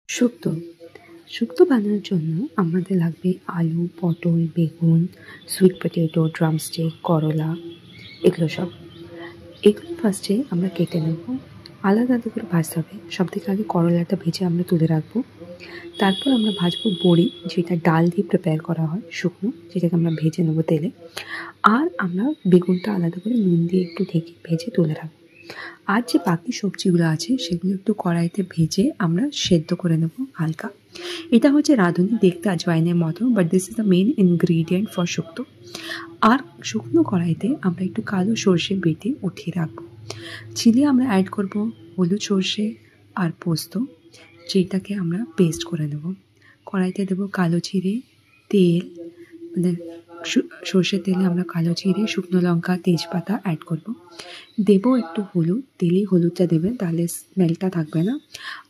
শুক্তো শুক্তো বানানোর জন্য আমাদের লাগবে আলু, পটল, বেগুন, সুইট পটেটো, ড্রামস্টিক, করলা, এগুলো সব। এগুলো ফার্স্টে আমরা কেটে নেব, আলাদা আলাদা করে ভাজতে হবে। সব থেকে আগে করলাটা ভেজে আমরা তুলে রাখবো। তারপর আমরা ভাজবো বড়ি, যেটা ডাল দিয়ে প্রিপেয়ার করা হয় শুকনো, যেটাকে আমরা ভেজে নেবো তেলে। আর আমরা বেগুনটা আলাদা করে নুন দিয়ে একটু ঢেকে ভেজে তুলে রাখবো। আর যে বাকি সবজিগুলো আছে সেগুলো একটু কড়াইতে ভেজে আমরা সেদ্ধ করে নেব হালকা। এটা হচ্ছে রাঁধুনি, দেখতে আজওয়াইনের মতো, but this is the main ingredient for shukto. আর শুকনো কড়াইতে আমরা একটু কালো সর্ষে বেটে উঠিয়ে রাখবো। চিলি আমরা অ্যাড করব হলুদ, সর্ষে আর পোস্ত, যেটাকে আমরা পেস্ট করে নেব। কড়াইতে দেবো কালো জিরে, তেল, মানে সর্ষের তেলে আমরা কালো জিরে, শুকনো লঙ্কা, তেজপাতা অ্যাড করব। দেবো একটু হলুদ, তেলেই হলুদটা দেবেন, তাহলে স্মেলটা থাকবে না।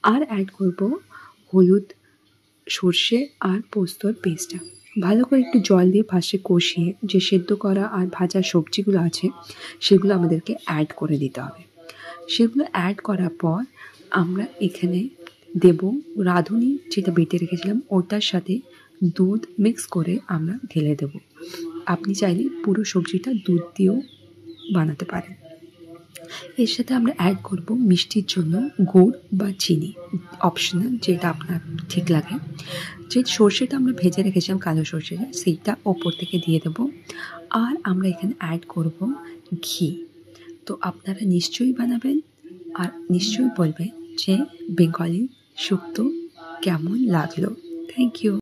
আর অ্যাড করব হলুদ, সর্ষে আর পোস্তর পেস্টটা। ভালো করে একটু জল দিয়ে ফার্স্টে কষিয়ে যে সেদ্ধ করা আর ভাজা সবজিগুলো আছে সেগুলো আমাদেরকে অ্যাড করে দিতে হবে। সেগুলো অ্যাড করার পর আমরা এখানে দেব রাঁধুনি, যেটা বেটে রেখেছিলাম ওটার সাথে দুধ মিক্স করে আমরা ঢেলে দেব। আপনি চাইলে পুরো সবজিটা দুধ দিয়েও বানাতে পারেন। এর সাথে আমরা অ্যাড করব মিষ্টির জন্য গুড় বা চিনি, অপশনাল, যেটা আপনার ঠিক লাগে। যে সর্ষেটা আমরা ভেজে রেখেছিলাম কালো সর্ষেটা, সেইটা ওপর থেকে দিয়ে দেব। আর আমরা এখানে অ্যাড করব ঘি। তো আপনারা নিশ্চয়ই বানাবেন আর নিশ্চয়ই বলবেন যে বেঙ্গলি শুক্তো কেমন লাগলো। Thank you.